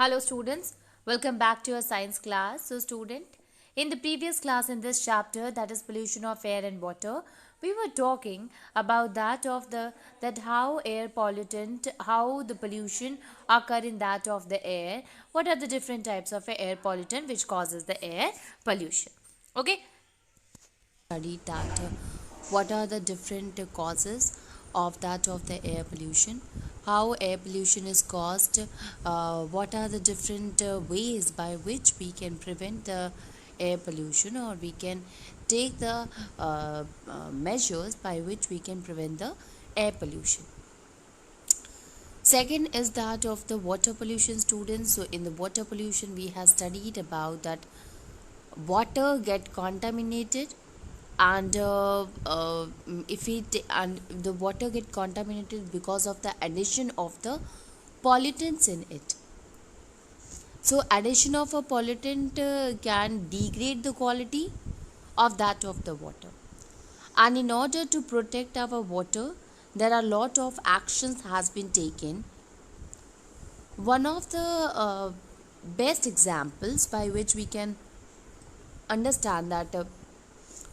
Hello students, welcome back to our science class. So student, in the previous class in this chapter, that is pollution of air and water, we were talking about that how air pollutant, how the pollution occur in that of the air. What are the different types of air pollutant which causes the air pollution? Okay, studied that what are the different causes of that of the air pollution, how air pollution is caused, what are the different ways by which we can prevent the air pollution, or we can take the measures by which we can prevent the air pollution. Second is that of the water pollution, students. So in the water pollution we have studied about that water get contaminated, and if it and the water get contaminated because of the addition of the pollutants in it. So addition of a pollutant can degrade the quality of that of the water, and in order to protect our water there are a lot of actions has been taken. One of the best examples by which we can understand that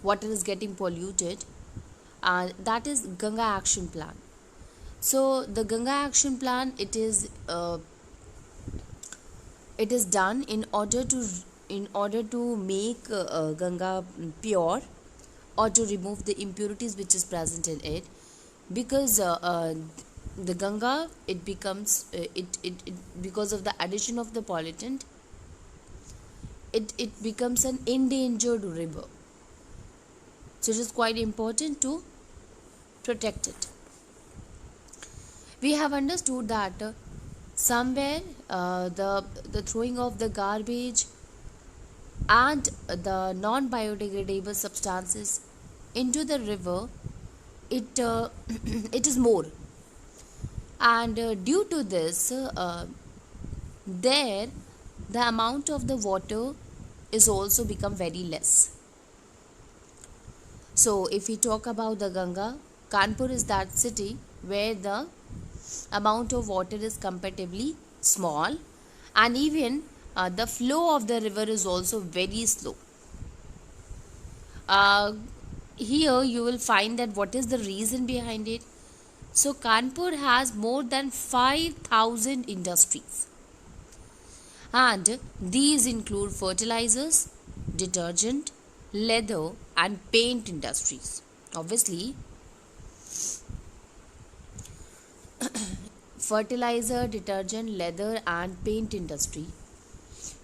water is getting polluted, that is Ganga Action Plan. So the Ganga Action Plan, it is done in order to make Ganga pure, or to remove the impurities which is present in it, because the Ganga, it becomes because of the addition of the pollutant, it becomes an endangered river. So it is quite important to protect it. We have understood that somewhere the throwing of the garbage and the non-biodegradable substances into the river, it it is more, and due to this there the amount of the water is also become very less. So if we talk about the Ganga, Kanpur is that city where the amount of water is comparatively small, and even the flow of the river is also very slow. Here you will find that what is the reason behind it. So Kanpur has more than 5,000 industries, and these include fertilizers, detergent, leather and paint industries. Obviously, fertilizer, detergent, leather and paint industry,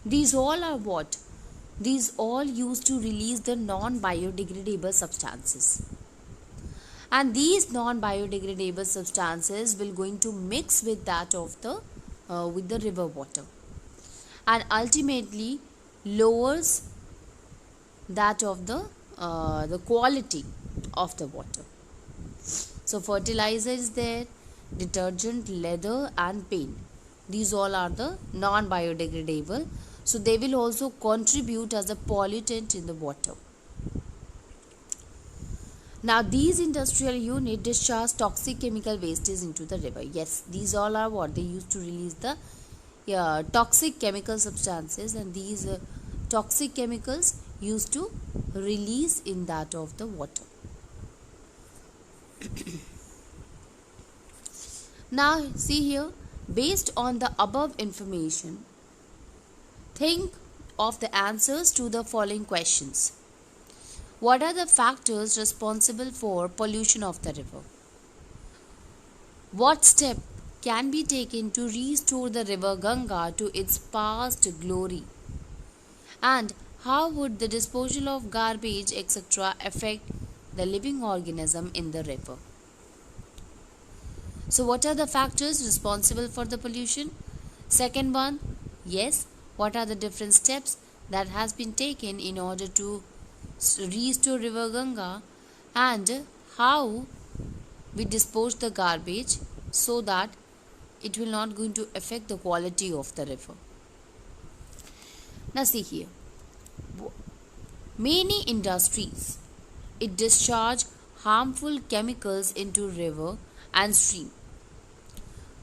these all are what? These all used to release the non-biodegradable substances, and these non-biodegradable substances will going to mix with that of the with the river water, and ultimately lowers that of the quality of the water. So fertilizer is there, detergent, leather and paint, these all are the non-biodegradable, so they will also contribute as a pollutant in the water. Now these industrial units discharge toxic chemical wastes into the river. Yes, these all are what? They used to release the toxic chemical substances, and these toxic chemicals used to release in that of the water. Now see here, based on the above information, think of the answers to the following questions. What are the factors responsible for pollution of the river? What step can be taken to restore the river Ganga to its past glory? And how would the disposal of garbage etc. affect the living organism in the river? So what are the factors responsible for the pollution? Second one, yes, what are the different steps that has been taken in order to restore river Ganga, and how we dispose the garbage so that it will not going to affect the quality of the river. Now see here, many industries, it discharge harmful chemicals into river and stream,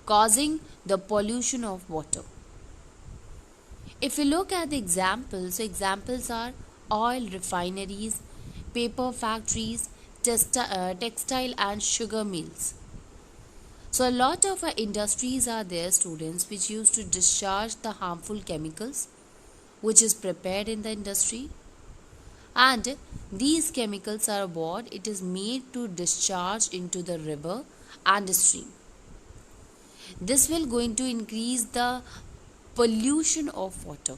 causing the pollution of water. If you look at the examples, so examples are oil refineries, paper factories, textile and sugar mills. So a lot of industries are there, students, which used to discharge the harmful chemicals which is prepared in the industry, and these chemicals are what it is made to discharge into the river and stream. This will going to increase the pollution of water.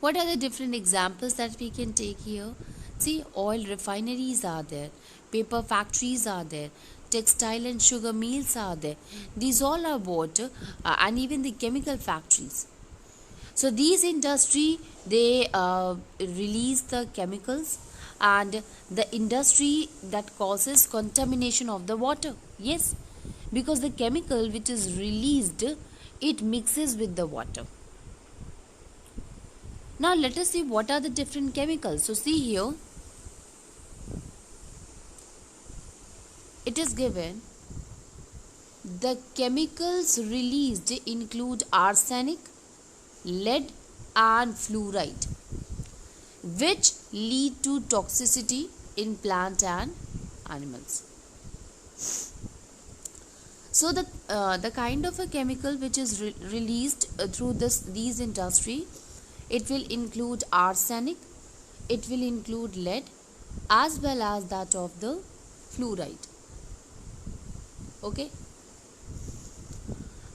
What are the different examples that we can take here? See, oil refineries are there, paper factories are there, textile and sugar mills are there. These all are water, and even the chemical factories. So these industry, they release the chemicals, and the industry that causes contamination of the water. Yes, because the chemical which is released, it mixes with the water. Now let us see what are the different chemicals. So see here, it is given the chemicals released include arsenic, lead and fluoride, which lead to toxicity in plant and animals. So the kind of a chemical which is released through these industry, it will include arsenic, it will include lead as well as that of the fluoride. Okay,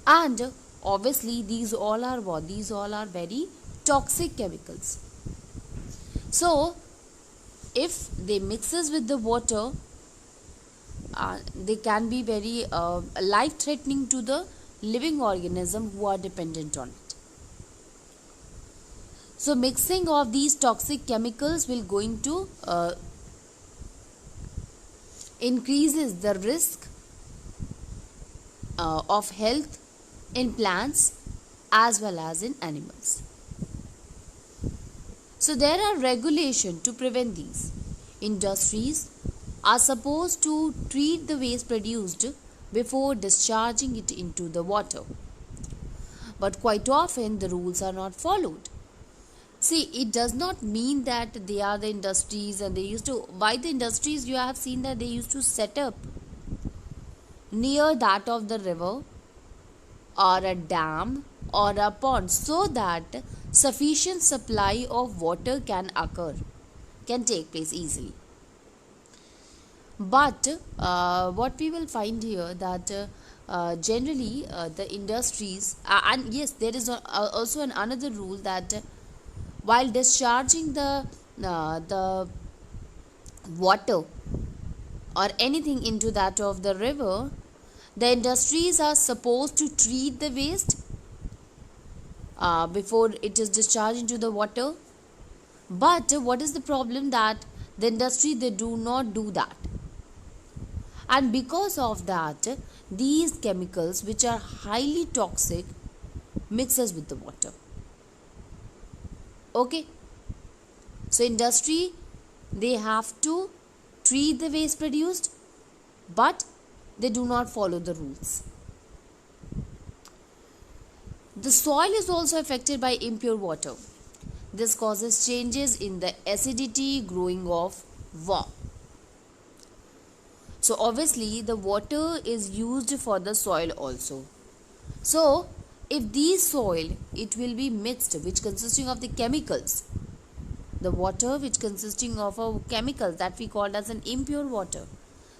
and obviously these all are what? These all are very toxic chemicals. So if they mixes with the water, they can be very life threatening to the living organism who are dependent on it. So mixing of these toxic chemicals will going to increases the risk of health in plants as well as in animals. So there are regulations to prevent these. Industries are supposed to treat the waste produced before discharging it into the water. But quite often the rules are not followed. See, it does not mean that they are the industries and they used to, by the industries you have seen that they used to set up near that of the river or a dam or a pond so that sufficient supply of water can take place easily. But what we will find here that generally the industries and yes, there is also another rule that while discharging the water or anything into that of the river, the industries are supposed to treat the waste before it is discharged into the water. But what is the problem? That the industry, they do not do that, and because of that these chemicals which are highly toxic mixes with the water. Okay, so industry, they have to treat the waste produced, but they do not follow the rules. The soil is also affected by impure water. This causes changes in the acidity growing of worm. So obviously the water is used for the soil also. So if these soil, it will be mixed, which consisting of the chemicals, the water which consisting of a chemical that we called as an impure water.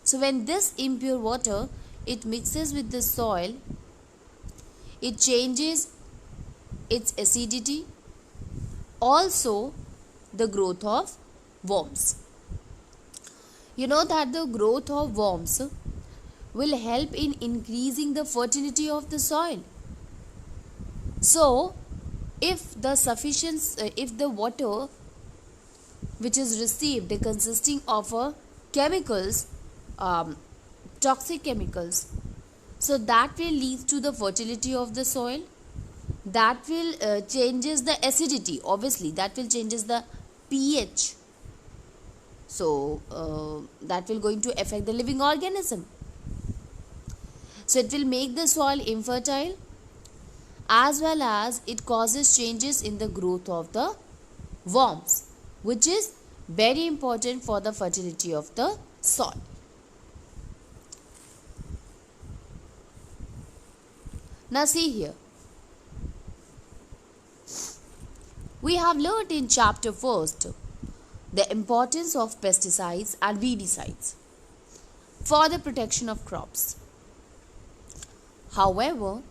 So when this impure water, it mixes with the soil, it changes its acidity, also the growth of worms. You know that the growth of worms will help in increasing the fertility of the soil. So if the water which is received consisting of chemicals, toxic chemicals, so that will lead to the fertility of the soil, that will changes the acidity, obviously that will changes the pH. So that will going to affect the living organism. So it will make the soil infertile, as well as it causes changes in the growth of the worms, which is very important for the fertility of the soil. Now see here, we have learned in chapter first the importance of pesticides and weedicides for the protection of crops. However,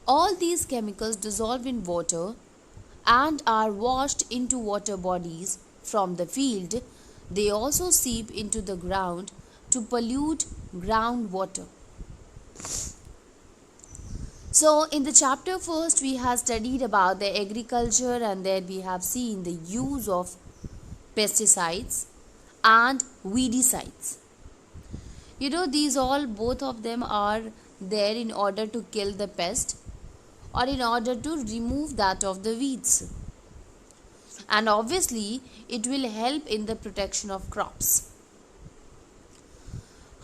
all these chemicals dissolve in water and are washed into water bodies from the field. They also seep into the ground to pollute groundwater. So, in the chapter first, we have studied about the agriculture, and there we have seen the use of pesticides and weedicides. You know, these all, both of them are there in order to kill the pest or in order to remove that of the weeds. And obviously, it will help in the protection of crops.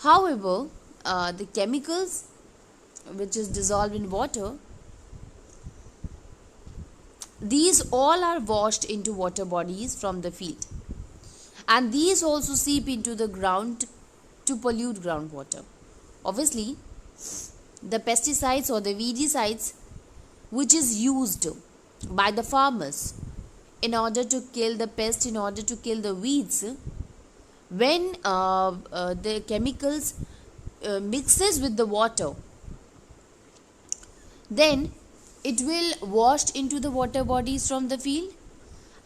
However, the chemicals which is dissolved in water, these all are washed into water bodies from the field, and these also seep into the ground to pollute groundwater. Obviously, the pesticides or the weedicides which is used by the farmers in order to kill the pest, in order to kill the weeds, when the chemicals mixes with the water, then it will washed into the water bodies from the field,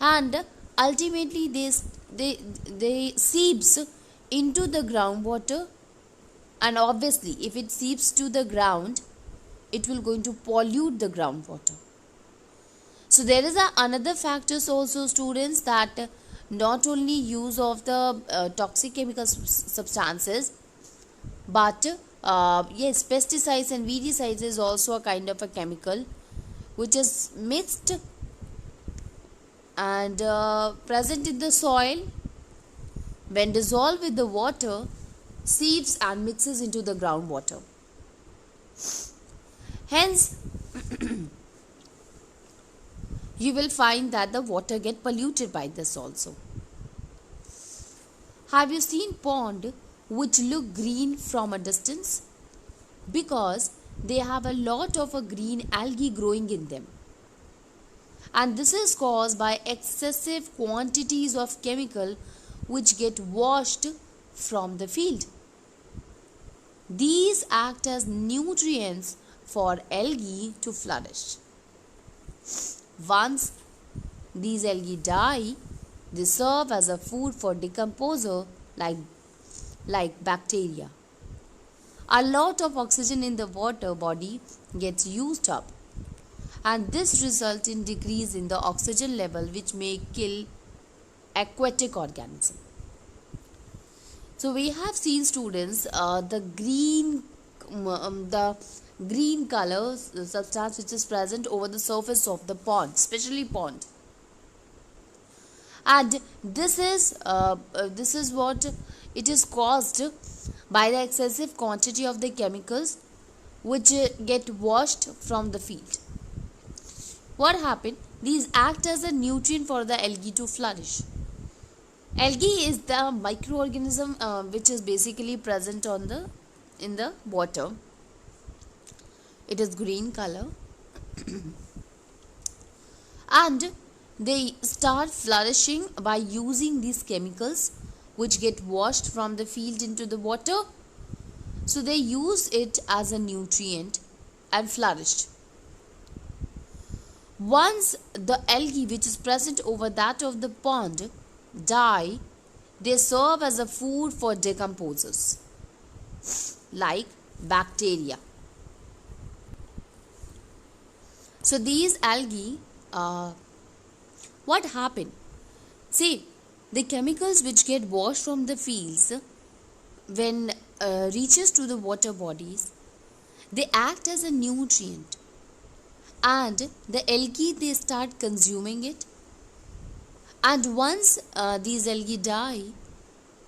and ultimately they seeps into the groundwater, and obviously if it seeps to the ground, it will going to pollute the groundwater. So there is another factors also, students, that not only use of the toxic chemical substances, but yes, pesticides and weedicides is also a kind of a chemical which is mixed and present in the soil. When dissolved with the water, seeps and mixes into the groundwater. Hence, you will find that the water get polluted by this also. Have you seen pond which look green from a distance? Because they have a lot of a green algae growing in them. And this is caused by excessive quantities of chemical which get washed from the field. These act as nutrients for algae to flourish. Once these algae die, they serve as a food for decomposer like bacteria. A lot of oxygen in the water body gets used up, and this results in decrease in the oxygen level, which may kill aquatic organism. So we have seen, students, the green color substance which is present over the surface of the pond, especially pond, and this is what it is caused by the excessive quantity of the chemicals which get washed from the field. What happened? These act as a nutrient for the algae to flourish. Algae is the microorganism which is basically present in the water. It is green color and they start flourishing by using these chemicals which get washed from the field into the water. So they use it as a nutrient and flourished. Once the algae which is present over that of the pond die, they serve as a food for decomposers like bacteria. So these algae, what happened? See, the chemicals which get washed from the fields, when reaches to the water bodies, they act as a nutrient, and the algae, they start consuming it, and once these algae die,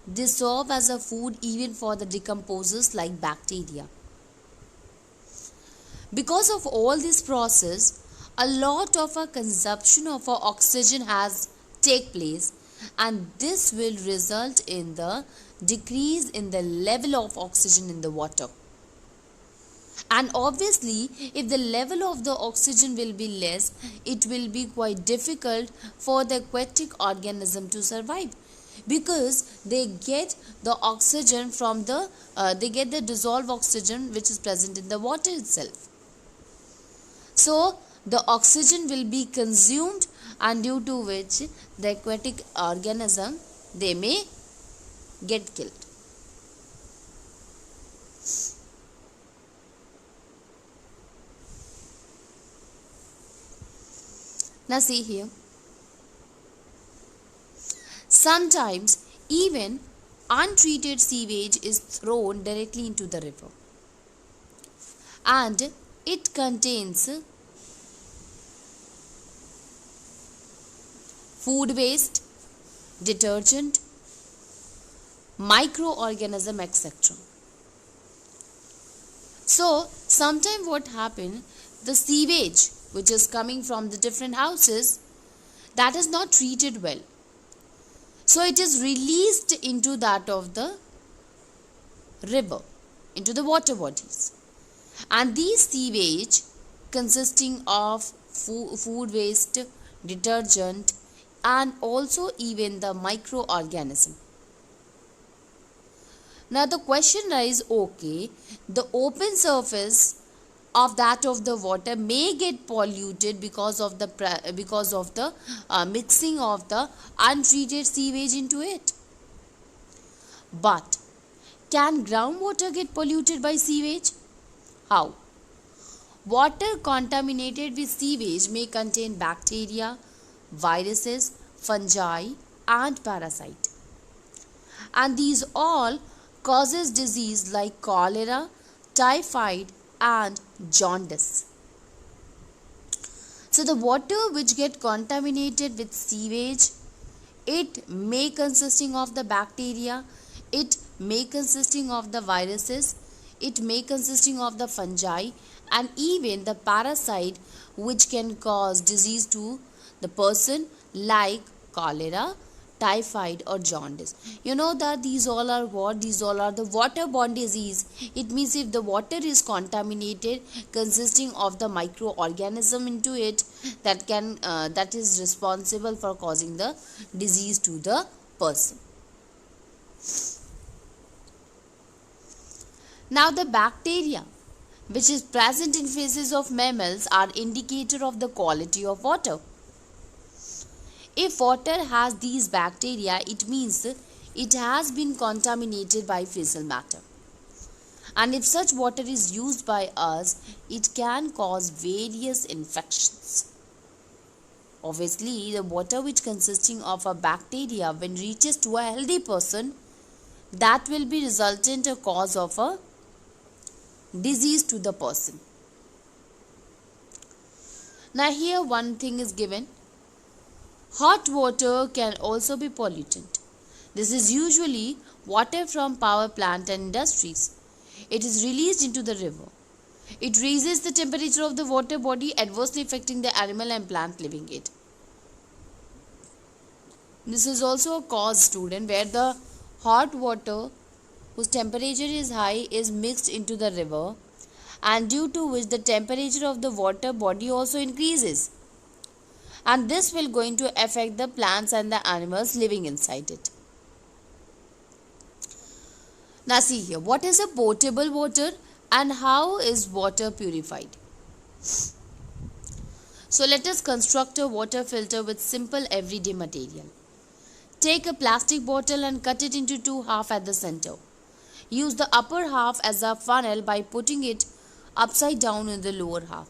they serve as a food even for the decomposers like bacteria. Because of all this process, a lot of a consumption of our oxygen has take place, and this will result in the decrease in the level of oxygen in the water. And obviously, if the level of the oxygen will be less, it will be quite difficult for the aquatic organism to survive, because they get the oxygen from the they get the dissolved oxygen which is present in the water itself. So the oxygen will be consumed, and due to which the aquatic organism, they may get killed. Now see here, sometimes even untreated sewage is thrown directly into the river, and it contains food waste, detergent, microorganism, etc. So sometimes what happen, the sewage which is coming from the different houses, that is not treated well, so it is released into that of the river, into the water bodies. And these sewage consisting of food waste, detergent, and also even the microorganism. Now the question is, okay, the open surface of that of the water may get polluted because of the mixing of the untreated sewage into it. But can groundwater get polluted by sewage? How? Water contaminated with sewage may contain bacteria, viruses, fungi, and parasite. And these all causes disease like cholera, typhoid, and jaundice. So the water which get contaminated with sewage, it may consisting of the bacteria, it may consisting of the viruses, it may consisting of the fungi, and even the parasite which can cause disease to the person like cholera, typhoid, or jaundice. You know that these all are what? These all are the waterborne disease. It means if the water is contaminated consisting of the microorganism into it, that is responsible for causing the disease to the person. Now the bacteria which is present in faces of mammals are indicator of the quality of water. If water has these bacteria, it means it has been contaminated by fecal matter. And if such water is used by us, it can cause various infections. Obviously, the water which consisting of a bacteria, when reaches to a healthy person, that will be resultant a cause of a disease to the person. Now here one thing is given. Hot water can also be pollutant. This is usually water from power plant and industries. It is released into the river. It raises the temperature of the water body, adversely affecting the animal and plant living it. This is also a cause, student, where the hot water whose temperature is high is mixed into the river, and due to which the temperature of the water body also increases, and this will going to affect the plants and the animals living inside it. Now see here, what is a potable water and how is water purified? So let us construct a water filter with simple everyday material. Take a plastic bottle and cut it into two halves at the center. Use the upper half as a funnel by putting it upside down in the lower half.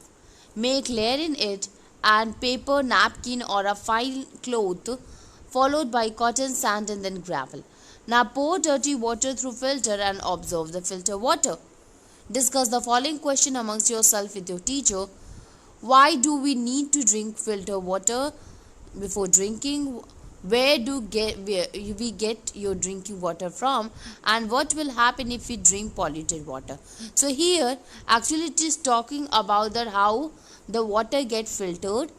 Make layer in it and paper, napkin, or a fine cloth, followed by cotton, sand, and then gravel. Now pour dirty water through filter and observe the filter water. Discuss the following question amongst yourself with your teacher. Why do we need to drink filter water before drinking? Where we get your drinking water from, and what will happen if we drink polluted water? So here actually it is talking about that how the water get filtered.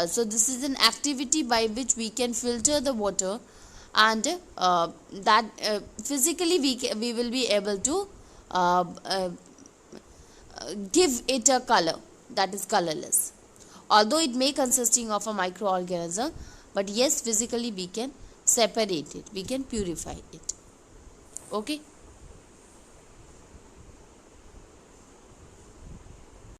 So this is an activity by which we can filter the water, and that physically we will be able to uh, uh, give it a color that is colorless, although it may consisting of a microorganism, but yes, physically we can separate it, we can purify it. Okay.